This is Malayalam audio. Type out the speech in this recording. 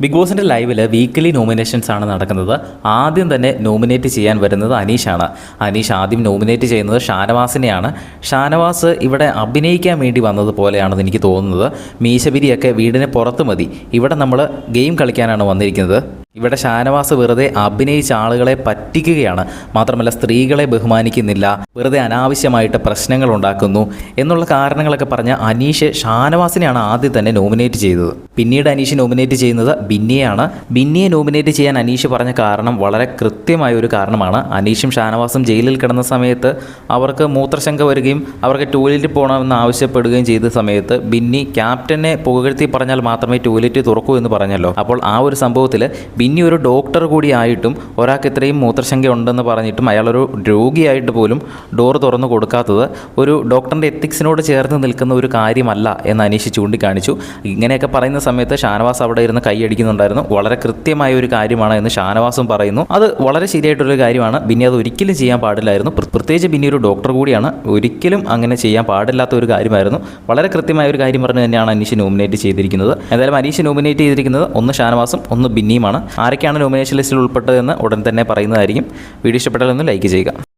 ബിഗ് ബോസിൻ്റെ ലൈവിൽ വീക്കിലി നോമിനേഷൻസ് ആണ് നടക്കുന്നത്. ആദ്യം തന്നെ നോമിനേറ്റ് ചെയ്യാൻ വരുന്നത് അനീഷാണ്. അനീഷ് ആദ്യം നോമിനേറ്റ് ചെയ്യുന്നത് ഷാനവാസിനെയാണ്. ഷാനവാസ് ഇവിടെ അഭിനയിക്കാൻ വേണ്ടി വന്നതുപോലെയാണെന്ന് എനിക്ക് തോന്നുന്നത്. മീശപിരിയൊക്കെ വീടിന് പുറത്ത് മതി, ഇവിടെ നമ്മൾ ഗെയിം കളിക്കാനാണ് വന്നിരിക്കുന്നത്. ഇവിടെ ഷാനവാസ് വെറുതെ അഭിനയിച്ച ആളുകളെ പറ്റിക്കുകയാണ്. മാത്രമല്ല സ്ത്രീകളെ ബഹുമാനിക്കുന്നില്ല, വെറുതെ അനാവശ്യമായിട്ട് പ്രശ്നങ്ങൾ ഉണ്ടാക്കുന്നു എന്നുള്ള കാരണങ്ങളൊക്കെ പറഞ്ഞ് അനീഷ് ഷാനവാസിനെയാണ് ആദ്യം തന്നെ നോമിനേറ്റ് ചെയ്തത്. പിന്നീട് അനീഷ് നോമിനേറ്റ് ചെയ്യുന്നത് ബിന്നിയെയാണ്. ബിന്നിയെ നോമിനേറ്റ് ചെയ്യാൻ അനീഷ് പറഞ്ഞ കാരണം വളരെ കൃത്യമായ ഒരു കാരണമാണ്. അനീഷും ഷാനവാസും ജയിലിൽ കിടന്ന സമയത്ത് അവർക്ക് മൂത്രശങ്ക വരികയും അവർക്ക് ടോയ്ലറ്റിൽ പോകണമെന്ന് ആവശ്യപ്പെടുകയും ചെയ്ത സമയത്ത് ബിന്നി ക്യാപ്റ്റനെ പുകഴ്ത്തി പറഞ്ഞാൽ മാത്രമേ ടോയ്ലറ്റ് തുറക്കൂ എന്ന് പറഞ്ഞല്ലോ. അപ്പോൾ ആ ഒരു സംഭവത്തിൽ ബിന്നി ഒരു ഡോക്ടർ കൂടി ആയിട്ടും ഒരാൾക്ക് ഇത്രയും മൂത്രശങ്ക ഉണ്ടെന്ന് പറഞ്ഞിട്ടും അയാളൊരു രോഗിയായിട്ട് പോലും ഡോർ തുറന്നു കൊടുക്കാത്തത് ഒരു ഡോക്ടറിൻ്റെ എത്തിക്സിനോട് ചേർന്ന് നിൽക്കുന്ന ഒരു കാര്യമല്ല എന്ന് അനീഷ് ചൂണ്ടിക്കാണിച്ചു. ഇങ്ങനെയൊക്കെ പറയുന്ന സമയത്ത് ഷാനവാസ് അവിടെ ഇരുന്ന് കൈയടിക്കുന്നുണ്ടായിരുന്നു. വളരെ കൃത്യമായ ഒരു കാര്യമാണ് എന്ന് ഷാനവാസും പറയുന്നു. അത് വളരെ ശരിയായിട്ടൊരു കാര്യമാണ്. ബിന്നി അത് ഒരിക്കലും ചെയ്യാൻ പാടില്ലായിരുന്നു. പ്രത്യേകിച്ച് ബിന്നി ഒരു ഡോക്ടർ കൂടിയാണ്. ഒരിക്കലും അങ്ങനെ ചെയ്യാൻ പാടില്ലാത്ത ഒരു കാര്യമായിരുന്നു. വളരെ കൃത്യമായ ഒരു കാര്യം പറഞ്ഞ് തന്നെയാണ് അനീഷ് നോമിനേറ്റ് ചെയ്തിരിക്കുന്നത്. എന്തായാലും അനീഷ് നോമിനേറ്റ് ചെയ്തിരിക്കുന്നത് ഒന്ന് ഷാനവാസും ഒന്ന് ബിന്നിയുമാണ്. ആരൊക്കെയാണ് നോമിനേഷൻ ലിസ്റ്റിൽ ഉൾപ്പെട്ടതെന്ന് ഉടൻ തന്നെ പറയുന്നതായിരിക്കും. വീഡിയോ ഇഷ്ടപ്പെട്ടാൽ ഒന്ന് ലൈക്ക് ചെയ്യുക.